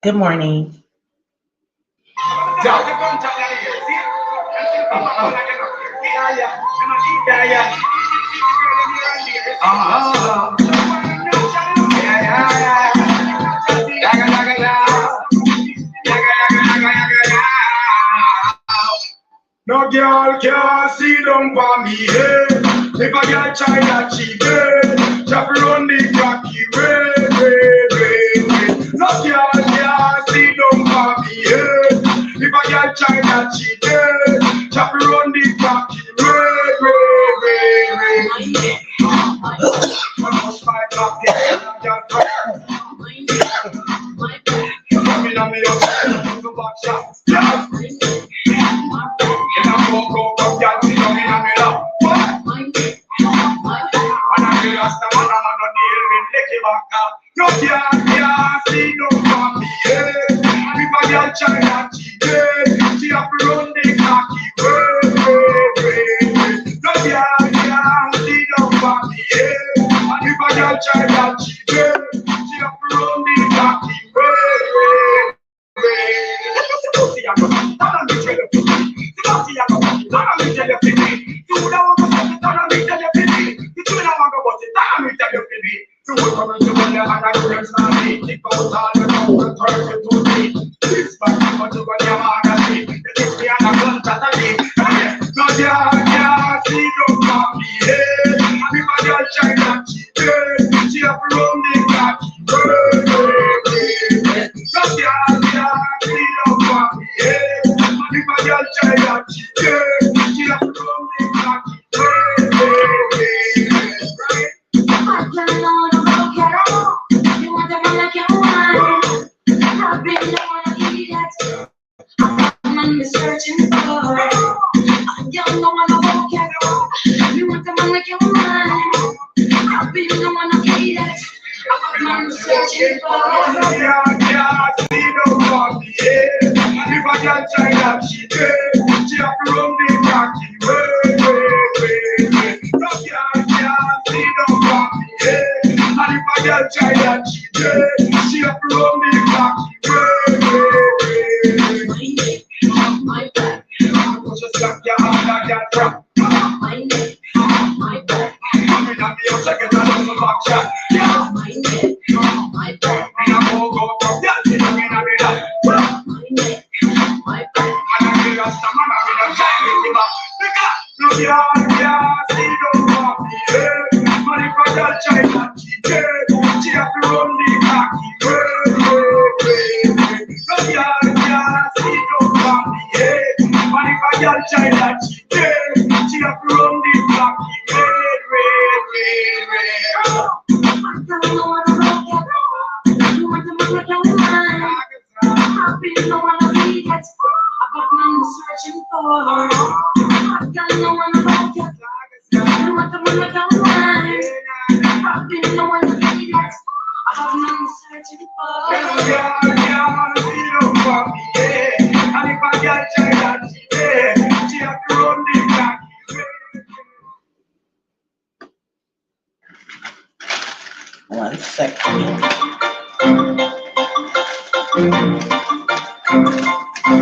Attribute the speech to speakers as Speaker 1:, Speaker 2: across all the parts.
Speaker 1: Good morning.
Speaker 2: No girl can see them for me, hey. If a girl try that cheat, hey, just run the cocky way. No girl can see them for me, hey. If a girl try that cheat, hey, just run the cocky no girl see no cocky, yeah. If a girl try that cheat, yeah, she have to run the cocky way. No girl see no cocky, yeah. And if a girl try that cheat, yeah, she have to run the cocky way. See, I go, don't me tell you, see, I go, don't me tell you, you don't want to don't me tell you, you don't want to watch it, don't me tell you, you will come into the and I will start me. Keep out all the power, turn it to me. This back to the Yamagati. It is me and a gun that I need. No, yeah, see, don't come me. Hey, if a girl try that cheat, she have to run the cocky. No, yeah, see, don't come me. Hey, if a girl try that cheat, she have to run the cocky.
Speaker 3: I don't know about cat. You want to run like you want. I've been known to eat that. I'm searching for. I don't know about cat. You want to run like you want. I've been known to eat that. I'm searching for.
Speaker 2: If I can't try that she have to run the cocky way. No can't see no cocky, and if I can't try that she have to run the cocky way.
Speaker 3: My back,
Speaker 2: just like your hand like your trap.
Speaker 3: my neck, my back,
Speaker 2: I'm in a real second, I don't know back shot.
Speaker 3: my neck, my back,
Speaker 2: And I won't go from that, you know, in a real.
Speaker 3: my neck, my back.
Speaker 2: And I feel like someone I'm in a giant river. No, yeah, see no coffee, yeah. But if I got China, she have to run the cocky, no, yeah, see no coffee, yeah. But if I got China, she have to run the cocky,
Speaker 3: I don't know what I'm looking at. You want to make your mind. I've been knowing to be that. I've been searching for. I don't know what I'm looking at. You want to make your mind. I've been knowing to be that. I've been searching for.
Speaker 2: yeah, see no coffee, yeah. And if I got China, she have to run the cocky.
Speaker 1: One second.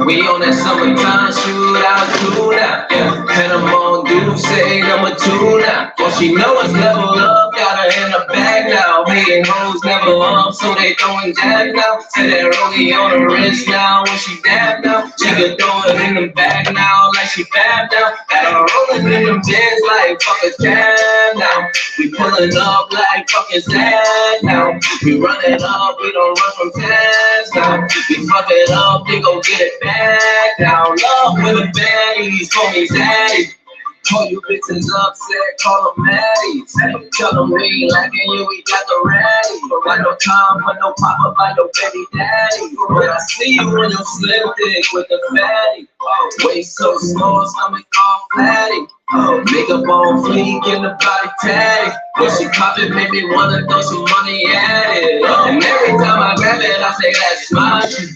Speaker 4: We on that summertime shootout tuna, yeah. And I'm on dude say number 2 now. Well, she know it's level up, got her in the bag now. Hating hoes never up, so they throwing jab now. Say that rollie on the wrist now, when she dab now. She can throw it in the bag now, like she fab now. Got her rolling in them bins like fuck a cab now. We pulling up like fucking sad now. We running up, we don't run from tabs now. We fuck it up, they go get it back now. Love with the baddies, call me Zaddy. Call you bitches upset, call them Maddies. Tell them we ain't lacking you, we got the ready. But right no time for no pop-up by no baby daddy. When I see you in your slim dick with the fatty. Oh, waist so small, stomach all fatty. Oh, makeup on fleek and the body tatty. When she pop it, made me wanna throw some money at it. Oh, and every time I grab it, I say that's my shit.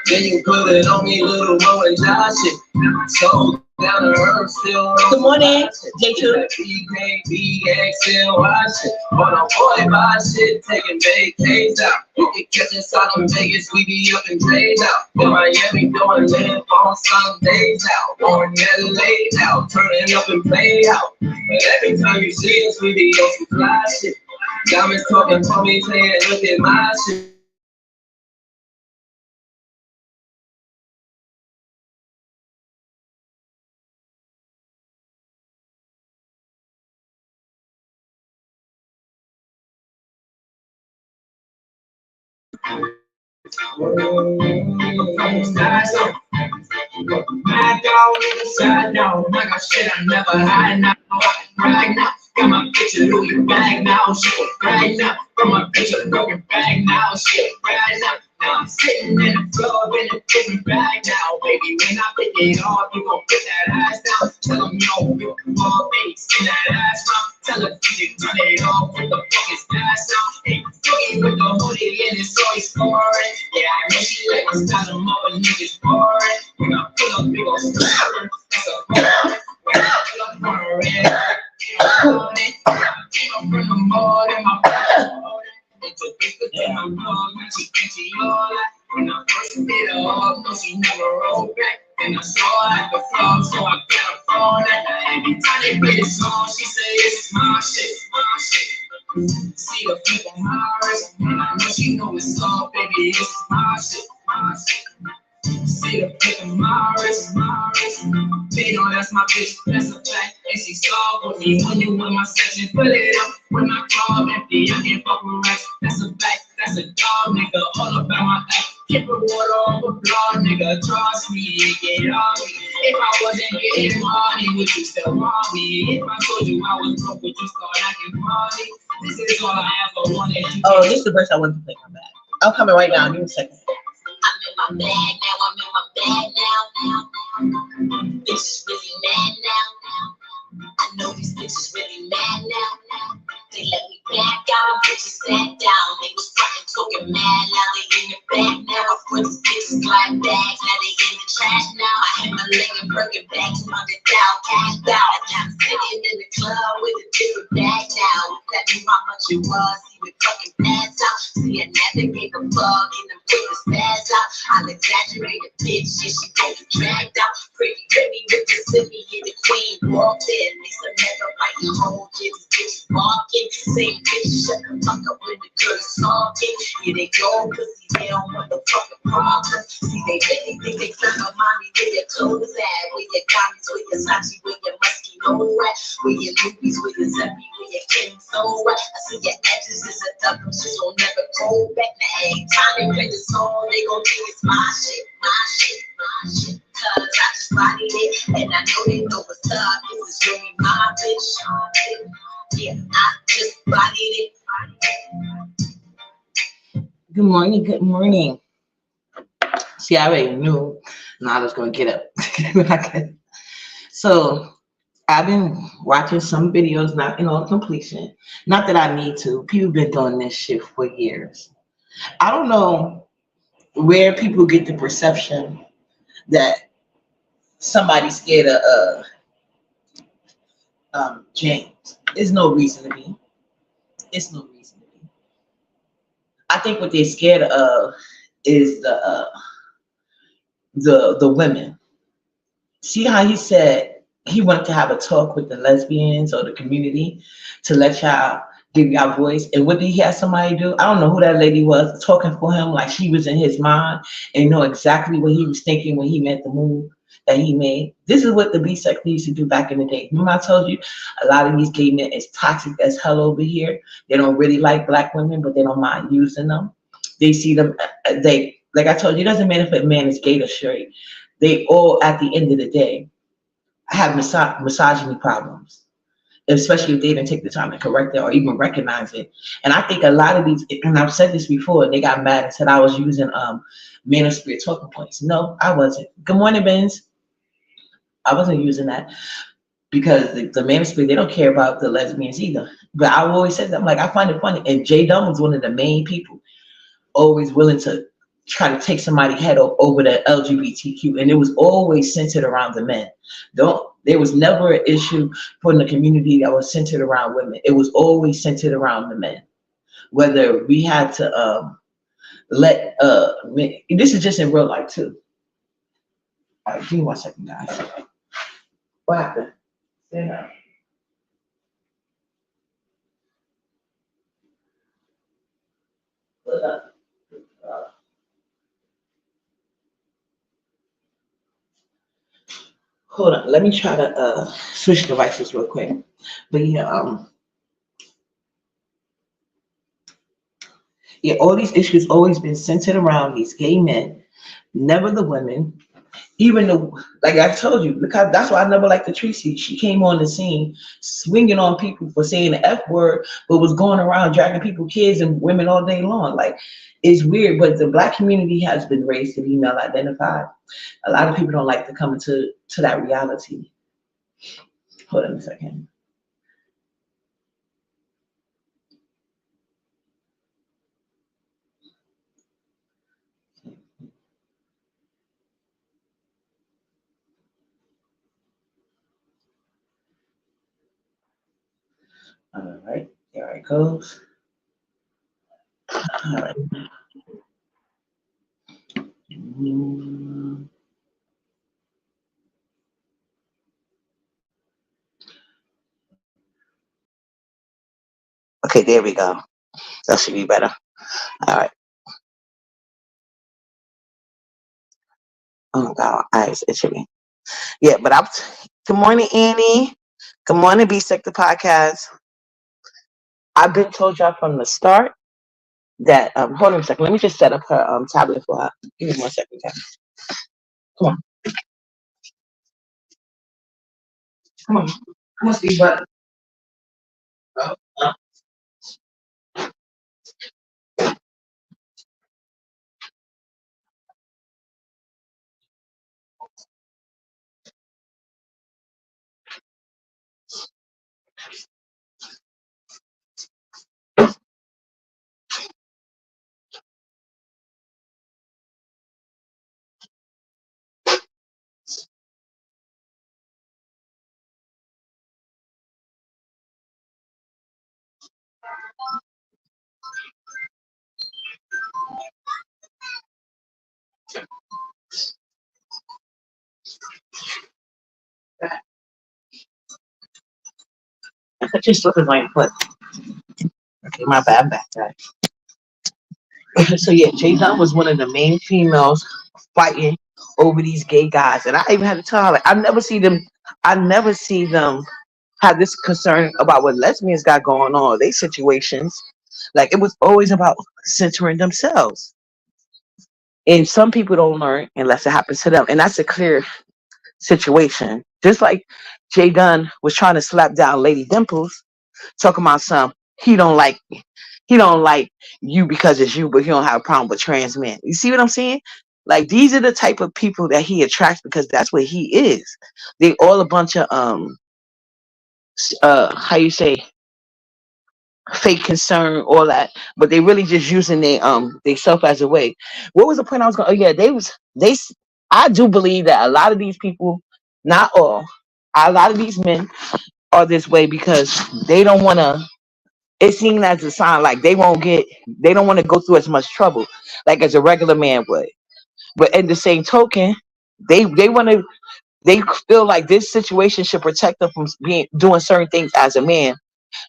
Speaker 4: Then you put it on me, little Mo and Josh. So down to earth, still.
Speaker 1: Good morning, J2.
Speaker 4: BXL, watch it. On a boy, buy shit, taking vacations out. You can catch us out in Vegas, we be up in days out. In Miami, doing live on Sundays out. On LA out, turning up and play out. But every time you see us, we be on some fly shit. Diamonds talking for me, saying, look at my shit.
Speaker 2: Mad dog, side down. I got shit I never had now. Right now, got my bitch a Louis bag now. Shit, right now, got my bitch a broken bag now. Shit, right now. Now I'm sitting in the club in a different bag now, baby. When I pick it off, you gon' put that ass down. Tell them, yo, you come on, baby, send that ass down. Tell the DJ, turn it off, what the fuck is that sound? Hey, Boogie with the hoodie and it's always scoring. Yeah, I know she like my style, them other niggas boring. When I pull up, we gon' score. That's a boring. When I pull up on a red, you don't want it. I came up from the mall in my body. It's a big thing, I'm dog, when she all that. When I first hit her up, no, she never rolled back. And I saw her at the club, so I got her phone. And every time they play the song, she say it's my shit, my shit. See the people Mars, and I know she know it's all, baby, it's my shit, my shit. See the people Mars, they know that's my bitch, that's a fact. And she saw with me when you in my section, put it up. When I call empty, I can't fuck with racks. That's a fact, that's a dog, nigga, all about my act. Keep the water off the floor, nigga, trust me, get on me. If I wasn't getting money, would you still want me? If I told you I was broke, would you start acting funny? This is all I ever wanted.
Speaker 1: Oh, this is the verse I wanted to play. My bad. I'm coming right now. Give me a second.
Speaker 3: I'm in my bag now, I'm in my bag now. Bitches really mad now. I know these bitches really mad now. They let me back out, bitches sat down. They was fucking talking mad, now they in the back now. I put these bitches glide bags, now they in the trash now. I had my leg and broken back, $200 cashed out. I'm sitting in the club with a different bag now. That knew how much it was, even fucking pass out. See, I never gave a fuck, and them bitches pass out. I'll exaggerate a bitch, yeah, she gon' get dragged out. Pretty Remy with the city, and the queen walked in. Lisa never fighting home, yeah, these bitches walking. Same bitch, shut the fuck up when the girl is talking. Yeah, they go pussy, they don't want the fucking problem. See, they really think they trying to mommy where your clothes at. Where your commies, where your Sachi, where your musky nose at. Where your movies, where your Zeppi, where your Kim so at. I see your edges, it's a double, she gon' never go back. Now every time they play this song, they gon' think it's my shit, my shit, my shit. Cause I just bodied it, and I know they know what's up. This is really my bitch. Yeah, I just bodied it.
Speaker 1: Good morning. Good morning. See, I already knew I was going to get up. So I've been watching some videos, not in all completion. Not that I need to. People been doing this shit for years. I don't know where people get the perception that somebody's scared of James. There's no reason to be. It's no reason to be. I think what they're scared of is the women. See how he said he wanted to have a talk with the lesbians or the community to let y'all give y'all voice. And what did he have somebody do? I don't know who that lady was talking for him like she was in his mind and know exactly what he was thinking when he made the move that he made. This is what the B-Sect used to do back in the day. Remember I told you a lot of these gay men is toxic as hell over here. They don't really like black women, but they don't mind using them. They see them, like I told you, it doesn't matter if a man is gay or straight. They all, at the end of the day, have misogyny problems, especially if they didn't take the time to correct it or even recognize it. And I think a lot of these, and I've said this before, they got mad and said I was using manosphere talking points. No, I wasn't. Good morning, Benz. I wasn't using that because the manosphere, they don't care about the lesbians either. But I always said that, I'm like, I find it funny. And Jay Dunn was one of the main people always willing to try to take somebody's head over the LGBTQ, and it was always centered around the men. Don't There was never an issue for the community that was centered around women. It was always centered around the men. Whether we had to let this is just in real life too. All right, give me 1 second, guys. What happened? Stand up. Hold up. Hold on, let me try to switch devices real quick. But yeah, all these issues always been centered around these gay men, never the women. Even though, like I told you, because that's why I never liked the Tracy. She came on the scene swinging on people for saying the F word, but was going around dragging people, kids and women all day long. Like, it's weird, but the Black community has been raised to be male identified. A lot of people don't like to come into that reality. Hold on a second. All right, there it goes. All right. Okay, there we go. That should be better. All right. Oh God, eyes itching me. Yeah, but good morning, Annie. Good morning, Be Sick the podcast. I've been told y'all from the start that hold on a second. Let me just set up her tablet for her. Give me 1 second, guys. Come on. Come on. Come on, Steve Button. Oh. I just look at my foot. Okay, my bad, I'm back, guys. So yeah, Jay Dunn was one of the main females fighting over these gay guys, and I even had to tell her, like, I never see them have this concern about what lesbians got going on, their situations. Like, it was always about centering themselves. And some people don't learn unless it happens to them, and that's a clear situation. Just like Jay Dunn was trying to slap down Lady Dimples, talking about he don't like you because it's you, but he don't have a problem with trans men. You see what I'm saying? Like, these are the type of people that he attracts because that's what he is. They all a bunch of how you say, fake concern, all that, but they really just using they self as a way. What was the point I was going? Oh yeah, I do believe that a lot of these people, not all, a lot of these men are this way because they don't want to. It's seen as a sign like they don't want to go through as much trouble like as a regular man would. But in the same token, they want to. They feel like this situation should protect them from doing certain things as a man.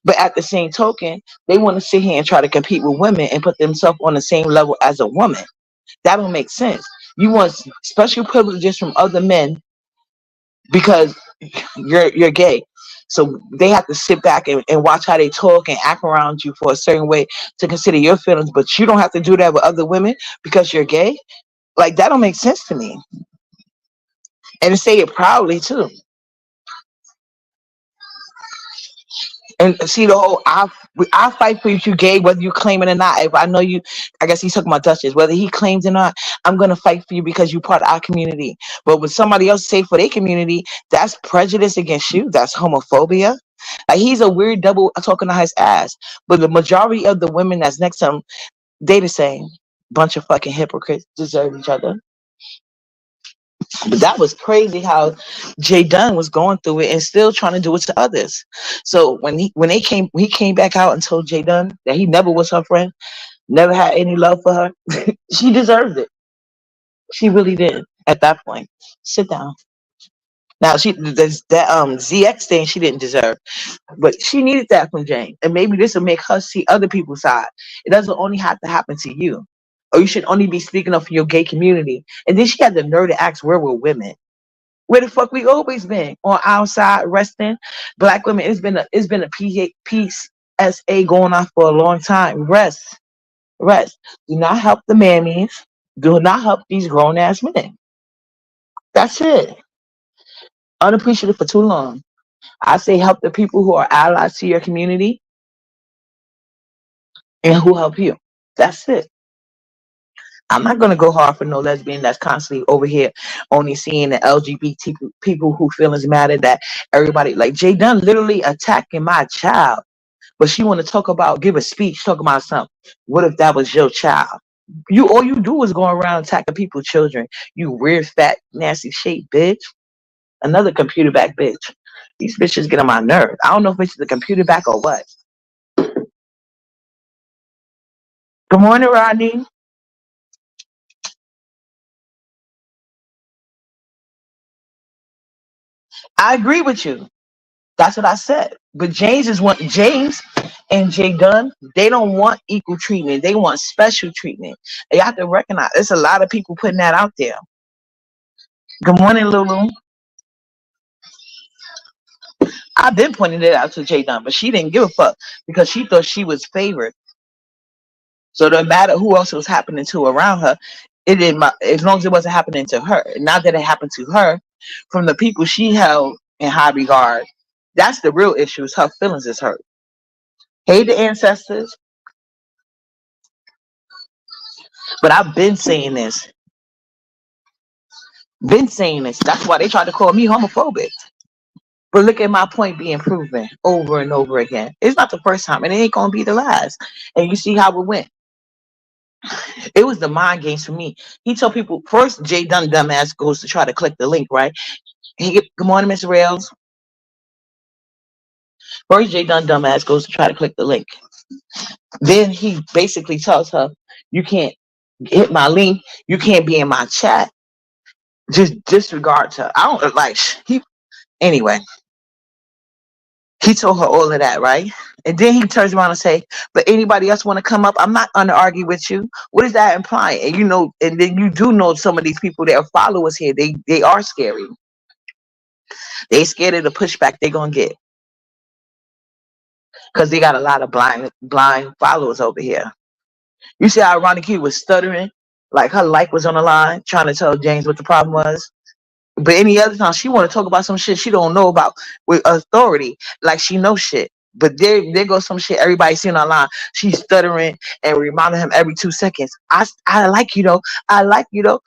Speaker 1: But at the same token, they want to sit here and try to compete with women and put themselves on the same level as a woman. That don't make sense. You want special privileges from other men because you're gay. So they have to sit back and watch how they talk and act around you for a certain way to consider your feelings, but you don't have to do that with other women because you're gay. Like, that don't make sense to me. And to say it proudly too. And see the whole I fight for you, you gay, whether you claim it or not. If I know you, I guess he's talking about Duchess, whether he claims it or not, I'm gonna fight for you because you're part of our community. But when somebody else say for their community, that's prejudice against you, that's homophobia. Like, he's a weird double talking to his ass. But the majority of the women that's next to him, they the same. Bunch of fucking hypocrites deserve each other. But that was crazy how Jay Dunn was going through it and still trying to do it to others. So when he came back out and told Jay Dunn that he never was her friend, never had any love for her, she deserved it. She really did at that point. Sit down. Now that ZX thing she didn't deserve, but she needed that from Jane, and maybe this will make her see other people's side. It doesn't only have to happen to you, or you should only be speaking up for your gay community. And then she had the nerve to ask, "Where were women? Where the fuck we always been on our side resting? Black women. It's been a PSA going on for a long time. Rest. Do not help the mammies. Do not help these grown ass men. That's it. Unappreciated for too long. I say help the people who are allies to your community and who help you. That's it. I'm not gonna go hard for no lesbian that's constantly over here only seeing the LGBT people who feelings matter. That everybody like Jay Dunn literally attacking my child, but she want to talk about give a speech talk about something. What if that was your child? You all you do is go around attacking people's children. You weird fat nasty shaped bitch. Another computer back bitch. These bitches get on my nerve. I don't know if it's the computer back or what. Good morning, Rodney. I agree with you. That's what I said. But James and Jay Dunn, they don't want equal treatment. They want special treatment. You have to recognize there's a lot of people putting that out there. Good morning, Lulu. I've been pointing it out to Jay Dunn, but she didn't give a fuck because she thought she was favored. So no matter who else it was happening to around her, it didn't as long as it wasn't happening to her. Not that it happened to her, from the people she held in high regard. That's the real issue. Is her feelings is hurt. Hey, the ancestors. But I've been saying this. Been saying this. That's why they tried to call me homophobic. But look at my point being proven over and over again. It's not the first time, and it ain't gonna be the last. And you see how it went. It was the mind games for me. He told people first, Jay Dunn dumbass goes to try to click the link, right? Good morning, Miss Rails. First, Jay Dunn dumbass goes to try to click the link. Then he basically tells her, "You can't hit my link. You can't be in my chat." Just disregard her. I don't like he. Anyway, he told her all of that, right? And then he turns around and say, "But anybody else want to come up? I'm not going to argue with you." What is that implying? And you know, and then you do know some of these people that are followers here. They are scary. They scared of the pushback they're gonna get because they got a lot of blind followers over here. You see how Ronnie was stuttering, like her life was on the line, trying to tell James what the problem was. But any other time she want to talk about some shit she don't know about with authority, like she knows shit. But there goes some shit everybody seen online. She's stuttering and reminding him every 2 seconds. I like you though. I like you though.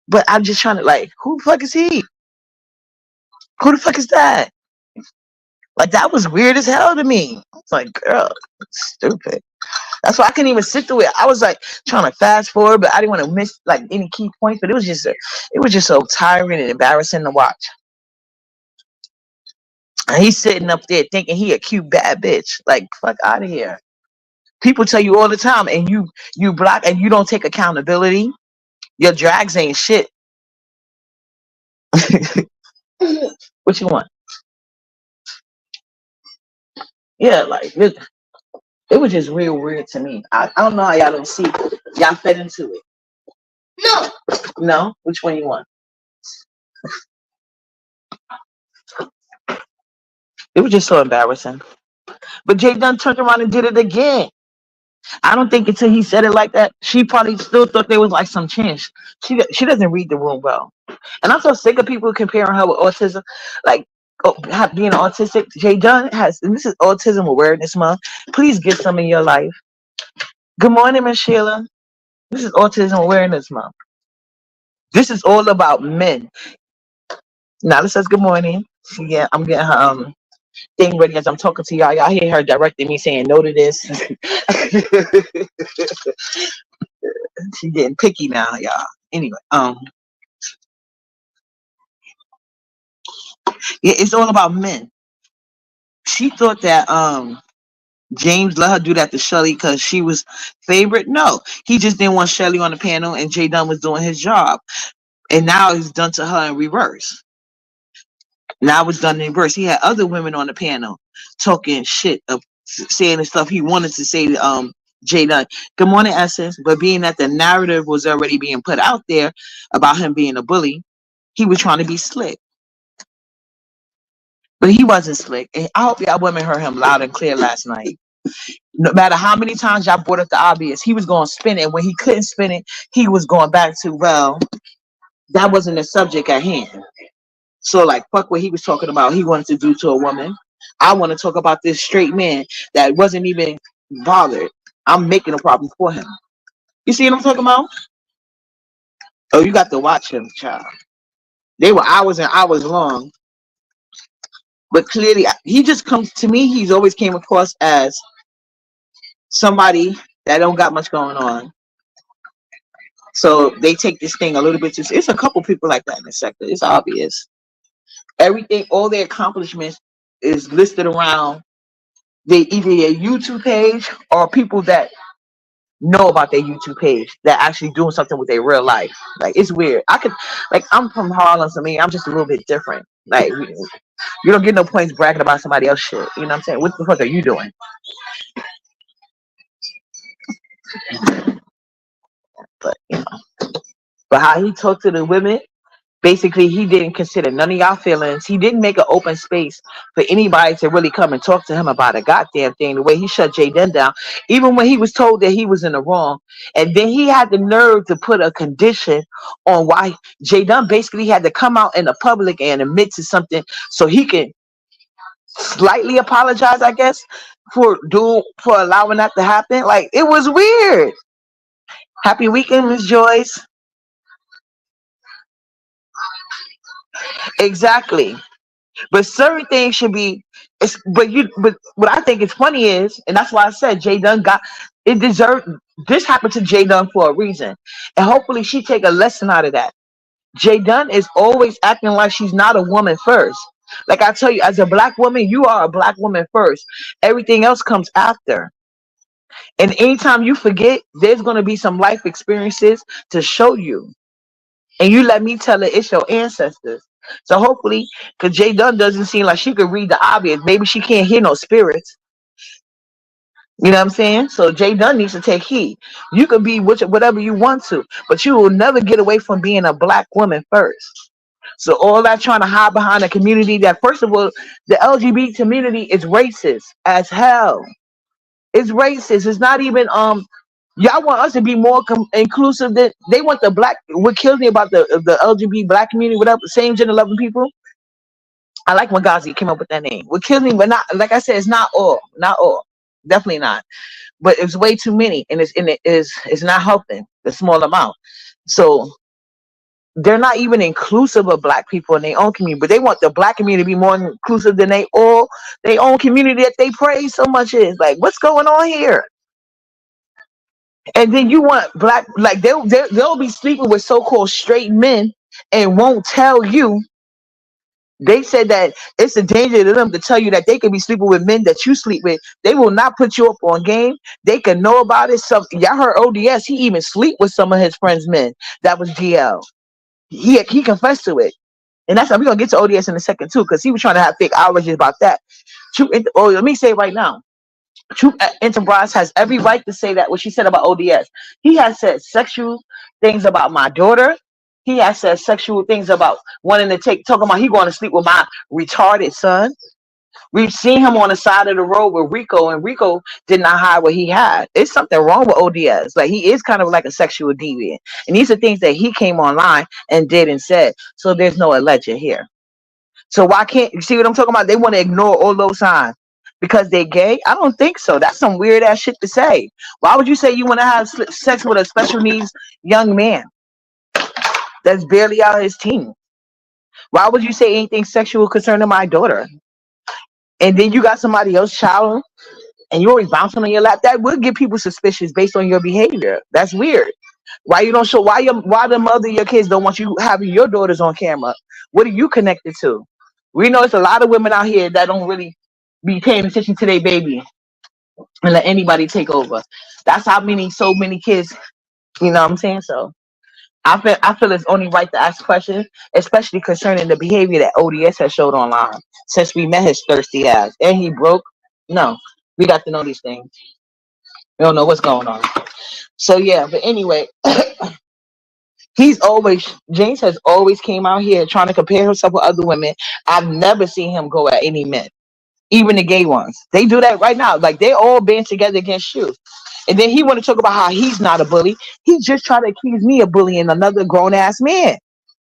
Speaker 1: But I'm just trying to like, who the fuck is he? Who the fuck is that? Like that was weird as hell to me. It's like, girl, stupid. That's why I couldn't even sit through it. I was like trying to fast forward, but I didn't want to miss like any key points. But it was just so tiring and embarrassing to watch. And he's sitting up there thinking he a cute bad bitch. Like, fuck out of here. People tell you all the time, and you block and you don't take accountability. Your drags ain't shit. What you want? Yeah, like it was just real weird to me. I don't know how y'all don't see it. Y'all fed into it. No. No? Which one you want? It was just so embarrassing. But Jay Dunn turned around and did it again. I don't think until he said it like that, she probably still thought there was like some chance. She doesn't read the room well. And I'm so sick of people comparing her with autism. Like being autistic. Jay Dunn has, and this is Autism Awareness Month. Please get some in your life. Good morning, Miss Sheila. This is Autism Awareness Month. This is all about men. Nala says good morning. Yeah, I'm getting her thing ready as I'm talking to y'all. Y'all hear her directing me saying no to this.
Speaker 5: She getting picky now, y'all. Anyway, yeah, it's all about men. She thought that James let her do that to Shelly because she was favorite. No, he just didn't want Shelly on the panel, and Jay Dunn was doing his job. And now it's done to her in reverse. Now it's done in reverse. He had other women on the panel talking shit of saying the stuff he wanted to say to Jay Dunn. Good morning, Essence. But being that the narrative was already being put out there about him being a bully, he was trying to be slick. But he wasn't slick. And I hope y'all women heard him loud and clear last night. No matter how many times y'all brought up the obvious, he was going to spin it. When he couldn't spin it, he was going back to, well, that wasn't the subject at hand. So, like, fuck what he was talking about. He wanted to do to a woman. I want to talk about this straight man that wasn't even bothered. I'm making a problem for him. You see what I'm talking about? Oh, you got to watch him, child. They were hours and hours long. But clearly, he just comes to me. He's always came across as somebody that don't got much going on. So they take this thing a little bit too. It's a couple people like that in the sector. It's obvious. Everything, all their accomplishments is listed around either their YouTube page or people that know about their YouTube page that actually doing something with their real life. Like, it's weird. I'm from Harlem, so I'm just a little bit different. Like, you don't get no points bragging about somebody else shit. You know what I'm saying? What the fuck are you doing? But but how he talked to the women, basically he didn't consider none of y'all feelings. He didn't make an open space for anybody to really come and talk to him about a goddamn thing. The way he shut Jay Dunn down, even when he was told that he was in the wrong, and then he had the nerve to put a condition on why Jay Dunn basically had to come out in the public and admit to something so he can slightly apologize, I guess, for allowing that to happen. Like, it was weird. Happy weekend, Miss Joyce. Exactly. But certain things should be. But what I think is funny is, and that's why I said Jay Dunn got it. Deserved. This happened to Jay Dunn for a reason, and hopefully she take a lesson out of that. Jay Dunn is always acting like she's not a woman first. Like I tell you, as a black woman, you are a black woman first. Everything else comes after. And anytime you forget, there's going to be some life experiences to show you. And you let me tell it, it's your ancestors. So hopefully, because Jay Dunn doesn't seem like she could read the obvious. Maybe she can't hear no spirits. You know what I'm saying? So Jay Dunn needs to take heed. You can be whatever you want to, but you will never get away from being a black woman first. So all that trying to hide behind a community that, first of all, the LGBT community is racist as hell. It's racist. It's not even y'all want us to be more inclusive than they want the black. What kills me about the LGBT black community, whatever, same gender loving people. I like when Gazi came up with that name. What kills me, but not, like I said, it's not all, definitely not. But it's way too many, and it's not helping the small amount. So they're not even inclusive of black people in their own community, but they want the black community to be more inclusive than their own community that they praise so much. Is like, what's going on here? And then you want black, like they'll be sleeping with so-called straight men and won't tell you. They said that it's a danger to them to tell you that they could be sleeping with men that you sleep with. They will not put you up on game. They can know about it. So y'all heard ODS. He even sleep with some of his friends' men. That was GL. He confessed to it. And that's how we're going to get to ODS in a second too, because he was trying to have fake outrages about that. Let me say it right now. True Enterprise has every right to say that what she said about ODS. He has said sexual things about my daughter. He has said sexual things about wanting to talking about he going to sleep with my retarded son. We've seen him on the side of the road with Rico, and Rico did not hide what he had. It's something wrong with ODS. Like, he is kind of like a sexual deviant. And these are things that he came online and did and said. So there's no alleged here. So why can't you see what I'm talking about? They want to ignore all those signs because they're gay? I don't think so. That's some weird ass shit to say. Why would you say you want to have sex with a special needs young man that's barely out of his teens? Why would you say anything sexual concerning my daughter? And then you got somebody else's child and you always bouncing on your lap. That would get people suspicious based on your behavior. That's weird. Why you don't show? Why the mother of your kids don't want you having your daughters on camera? What are you connected to? We know it's a lot of women out here that don't really be paying attention to their baby and let anybody take over. That's how so many kids. You know what I'm saying? So I feel it's only right to ask questions, especially concerning the behavior that ODS has showed online since we met his thirsty ass. And he broke. No, we got to know these things. We don't know what's going on. So yeah, but anyway, James has always came out here trying to compare himself with other women. I've never seen him go at any men, even the gay ones. They do that right now. Like they all band together against you. And then he want to talk about how he's not a bully. He just tried to accuse me of bullying another grown ass man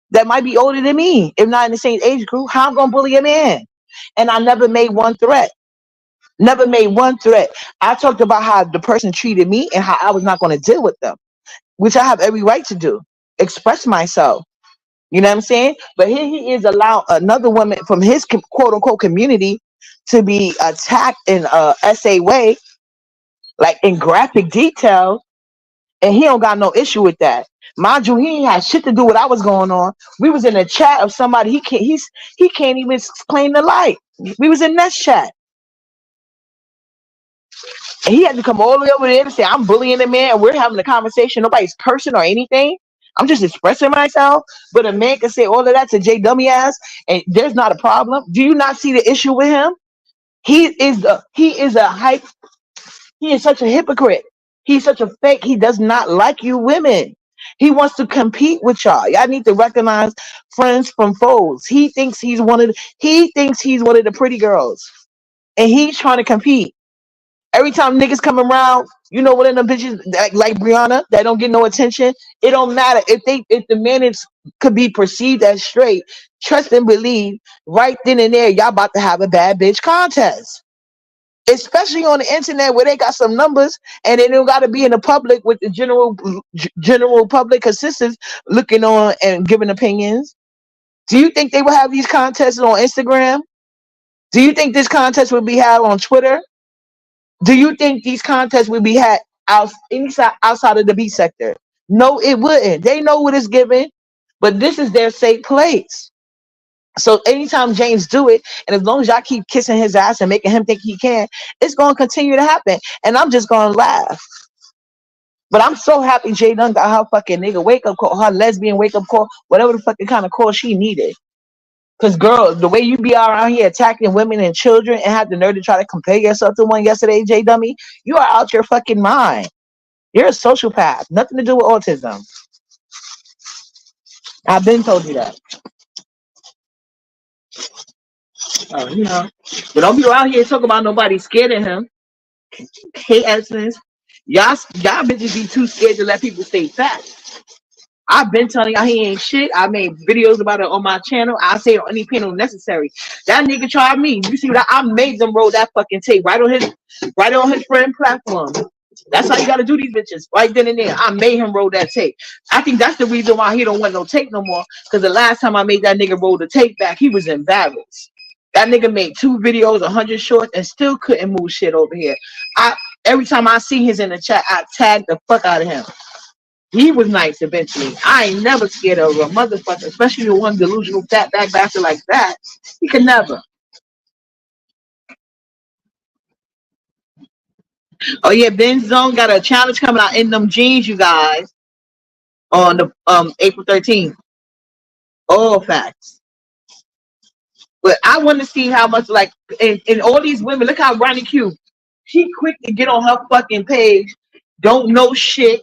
Speaker 5: that might be older than me, if not in the same age group. How I'm gonna bully a man? And I never made one threat. Never made one threat. I talked about how the person treated me and how I was not going to deal with them, which I have every right to do. Express myself. You know what I'm saying? But here he is allowing another woman from his quote unquote community to be attacked in a essay way, like in graphic detail, and he don't got no issue with that. Mind you, he ain't had shit to do with what I was going on. We was in a chat of somebody he can't even claim the light. We was in that chat. And he had to come all the way over there to say, I'm bullying a man and we're having a conversation. Nobody's cursing or anything. I'm just expressing myself. But a man can say all of that to J dummy ass and there's not a problem. Do you not see the issue with him? He is such a hypocrite. He's such a fake. He does not like you women. He wants to compete with y'all. Y'all need to recognize friends from foes. He thinks he's one of the pretty girls. And he's trying to compete. Every time niggas come around, you know, one of them bitches like Brianna that don't get no attention. It don't matter if the man could be perceived as straight. Trust and believe. Right then and there, y'all about to have a bad bitch contest. Especially on the internet where they got some numbers and they don't got to be in the public with the general public assistants looking on and giving opinions. Do you think they will have these contests on Instagram? Do you think this contest will be held on Twitter? Do you think these contests would be had outside of the B sector? No, it wouldn't. They know what it's given, but this is their safe place. So anytime James do it, and as long as y'all keep kissing his ass and making him think he can, it's going to continue to happen. And I'm just going to laugh. But I'm so happy Jay Dunn got her fucking nigga wake up call, her lesbian wake up call, whatever the fucking kind of call she needed. Because, girl, the way you be around here attacking women and children and have the nerve to try to compare yourself to one yesterday, J Dummy, you are out your fucking mind. You're a sociopath. Nothing to do with autism. I've been told you that. You know. But don't be around here talking about nobody scared of him. Hey, Essence. Y'all bitches be too scared to let people say facts. I've been telling y'all he ain't shit. I made videos about it on my channel. I say it on any panel necessary. That nigga tried me. You see what I made them roll that fucking tape right on his friend platform. That's how you gotta do these bitches right then and there. I made him roll that tape. I think that's the reason why he don't want no tape no more. Because the last time I made that nigga roll the tape back, he was embarrassed. That nigga made 2 videos, 100 shorts, and still couldn't move shit over here. Every time I see his in the chat, I tag the fuck out of him. He was nice eventually. I ain't never scared of a motherfucker, especially the one delusional fat back bastard like that. He could never. Oh yeah, Ben Zone got a challenge coming out in them jeans, you guys, on the April 13th. All facts. But I want to see how much, like, in all these women, look how Ronnie Q, she quick to get on her fucking page, don't know shit,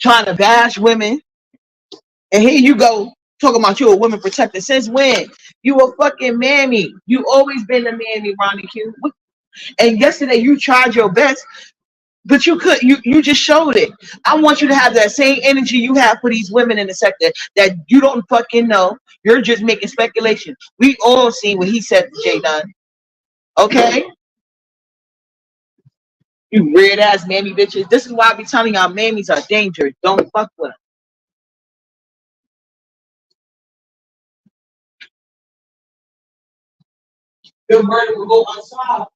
Speaker 5: trying to bash women. And here you go, talking about you a woman protector. Since when? You a fucking mammy. You always been a mammy, Ronnie Q. And yesterday you tried your best, but you just showed it. I want you to have that same energy you have for these women in the sector that you don't fucking know. You're just making speculation. We all seen what he said to Jay Dunn. Okay? You weird ass mammy bitches. This is why I be telling y'all mammies are dangerous. Don't fuck with them. Your murder will go unsolved.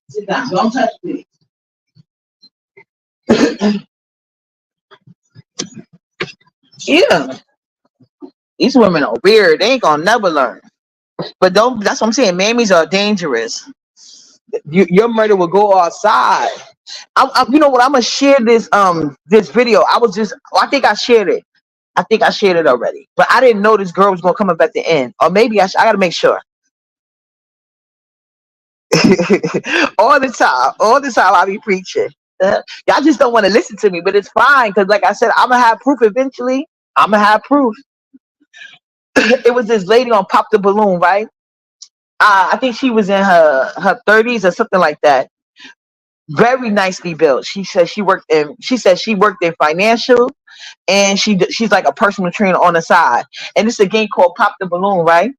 Speaker 1: Sit down. Don't touch me. Yeah, these women are weird. They ain't gonna never learn. But don't. That's what I'm saying. Mammies are dangerous. Your murder will go outside. You know what? I'm gonna share this video. I think I shared it. I think I shared it already, but I didn't know this girl was gonna come up at the end, or maybe I gotta make sure. All the time I be preaching. Y'all just don't want to listen to me, but it's fine because, like I said, I'm gonna have proof eventually. I'm gonna have proof. It was this lady on Pop the Balloon, right? I think she was in her 30s or something like that. Very nicely built. She said she worked in financial, and she's like a personal trainer on the side. And it's a game called Pop the Balloon, right?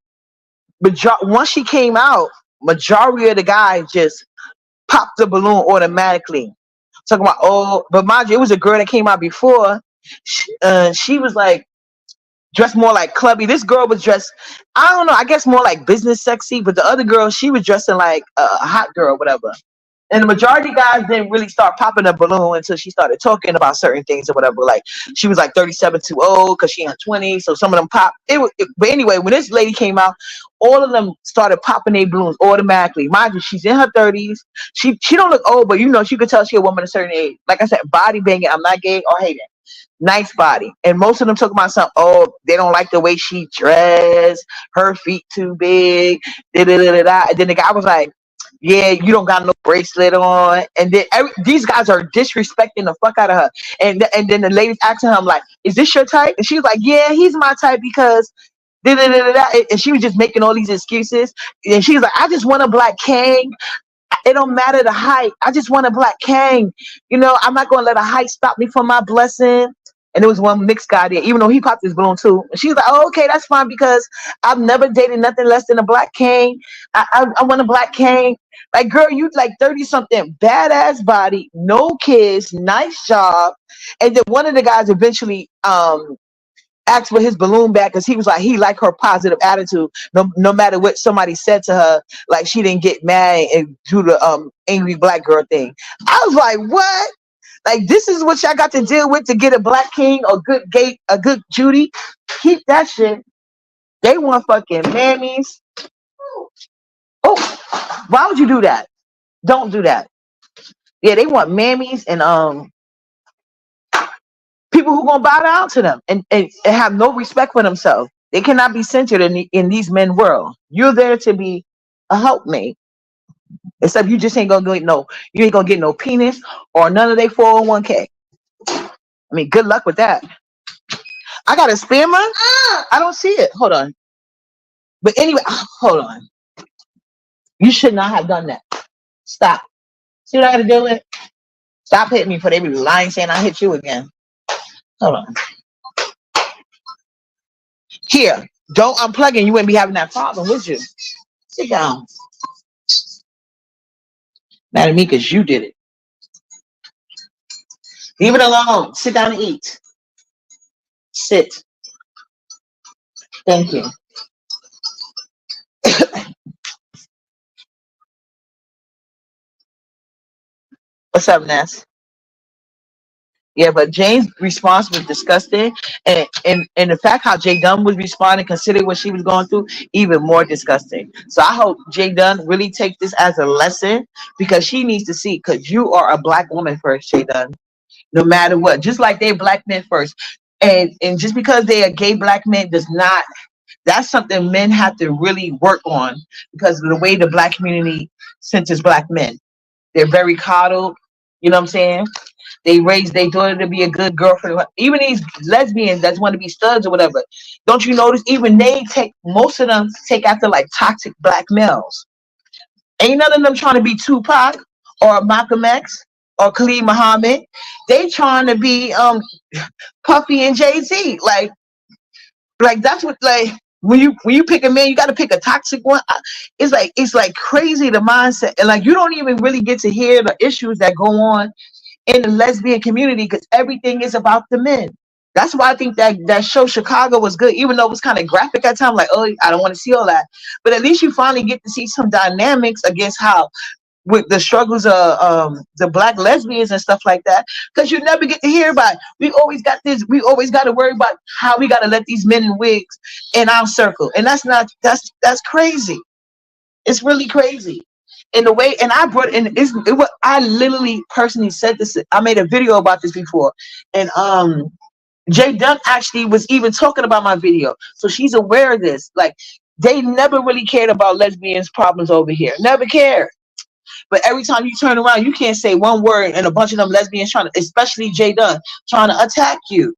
Speaker 1: But once she came out, majority of the guys just popped the balloon automatically. Talking about, but mind you, it was a girl that came out before. She was like dressed more like clubby. This girl was dressed, I don't know, I guess more like business sexy. But the other girl, she was dressing like a hot girl, whatever. And the majority of guys didn't really start popping a balloon until she started talking about certain things or whatever. Like she was like 37 too old because she in her 20s, so some of them popped. But anyway, when this lady came out, all of them started popping their balloons automatically. Mind you, she's in her 30s. She don't look old, but you know, she could tell she a woman of a certain age. Like I said, body banging. I'm not gay or hating. Nice body. And most of them talking about something, they don't like the way she dressed, her feet too big, And then the guy was like, yeah, you don't got no bracelet on. And then these guys are disrespecting the fuck out of her. And then the ladies asking him, like, is this your type? And she was like, yeah, he's my type because and she was just making all these excuses. And she was like, I just want a black king. It don't matter the height. I just want a black king. You know, I'm not going to let a height stop me from my blessing. And there was one mixed guy there, even though he popped his balloon too. And she was like, oh, okay, that's fine because I've never dated nothing less than a black king. I want a black king. Like, girl, you like 30-something, badass body, no kids, nice job. And then one of the guys eventually asked for his balloon back because he was like, he liked her positive attitude. No matter what somebody said to her, like she didn't get mad and do the angry black girl thing. I was like, what? Like, this is what y'all got to deal with to get a black king or a good Judy? Keep that shit. They want fucking mammies. Oh, why would you do that? Don't do that. Yeah, they want mammies and people who gonna bow down to them and have no respect for themselves. They cannot be centered in these men world. You're there to be a helpmate. Except you just ain't gonna get no penis or none of their 401k. I mean, good luck with that. I got a spammer. I don't see it. Hold on. But anyway, hold on. You should not have done that. Stop. See what I gotta deal with? Stop hitting me for they be lying saying I hit you again. Hold on. Here, don't unplug and you wouldn't be having that problem, would you? Sit down. Mad at me because you did it. Leave it alone. Sit down and eat. Sit. Thank you. What's up, Ness? Yeah, but Jane's response was disgusting, and the fact how Jay Dunn was responding, considering what she was going through, even more disgusting. So I hope Jay Dunn really take this as a lesson because she needs to see. Because you are a black woman first, Jay Dunn. No matter what, just like they black men first, and just because they are gay black men does not. That's something men have to really work on because of the way the black community centers black men. They're very coddled. You know what I'm saying? They raise their daughter to be a good girlfriend. Even these lesbians that want to be studs or whatever. Don't you notice? Even most of them take after like toxic black males. Ain't none of them trying to be Tupac or Malcolm X or Khalid Muhammad. They trying to be Puffy and Jay-Z. Like that's what when you pick a man, you got to pick a toxic one. It's like crazy the mindset, and like you don't even really get to hear the issues that go on
Speaker 5: in the lesbian community because everything is about the men. That's why I think that show Chicago was good, even though it was kind of graphic at times. Like, oh, I don't want to see all that, but at least you finally get to see some dynamics against how with the struggles of the black lesbians and stuff like that. Because you never get to hear about it. We always got this. We always got to worry about how we got to let these men in wigs in our circle, and that's crazy. It's really crazy. In the way, and I brought in I literally personally said this. I made a video about this before, and Jay Dunn actually was even talking about my video, so she's aware of this. Like, they never really cared about lesbians' problems over here. Never cared. But every time you turn around, you can't say one word, and a bunch of them lesbians trying to, especially Jay Dunn, trying to attack you.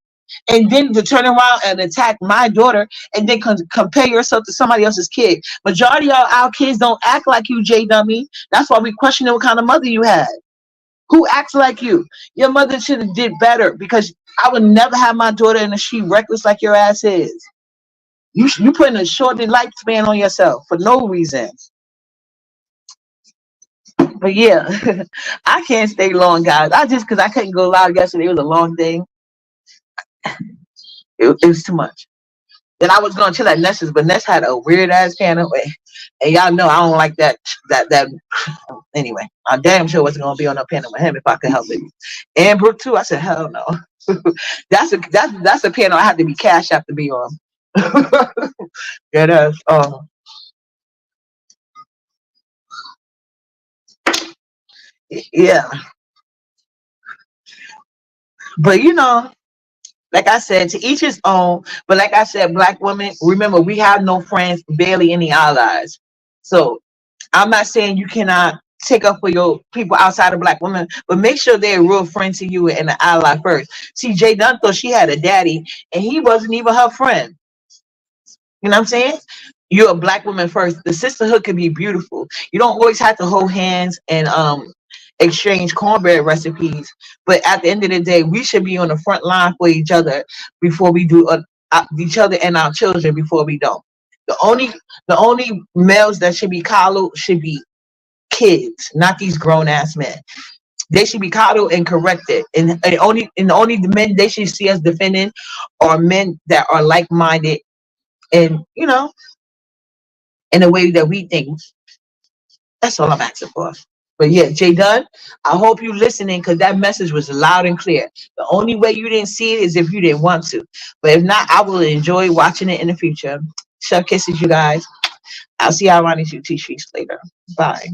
Speaker 5: And then to turn around and attack my daughter, and then compare yourself to somebody else's kid. Majority of our kids don't act like you, Jay Dummy. That's why we question what kind of mother you had. Who acts like you? Your mother should have did better, because I would never have my daughter in the street reckless like your ass is. You putting a shortened lifespan on yourself for no reason. But yeah, I can't stay long, guys. Because I couldn't go live yesterday. It was a long thing. It was too much. Then I was going to chill at Ness's, but Ness had a weird ass piano. And y'all know I don't like that. Anyway, I damn sure wasn't going to be on a piano with him if I could help it. And Brooke too. I said, hell no. That's a piano I had to be cash out to be on. Yeah, that's yeah. But like I said, to each his own. But like I said, black women, remember, we have no friends, barely any allies. So I'm not saying you cannot take up for your people outside of black women, but make sure they're a real friend to you and an ally first. See, Jay Dunn thought she had a daddy, and he wasn't even her friend. You know what I'm saying? You're a black woman first. The sisterhood can be beautiful. You don't always have to hold hands and exchange cornbread recipes, but at the end of the day, we should be on the front line for each other before we do each other and our children before we don't. The only males that should be coddled should be kids, not these grown ass men. They should be coddled and corrected, and only the men they should see us defending are men that are like minded, and in a way that we think. That's all I'm asking for. But yeah, Jay Dunn, I hope you listening, because that message was loud and clear. The only way you didn't see it is if you didn't want to. But if not, I will enjoy watching it in the future. Chef kisses, you guys. I'll see y'all around these UT streets later. Bye.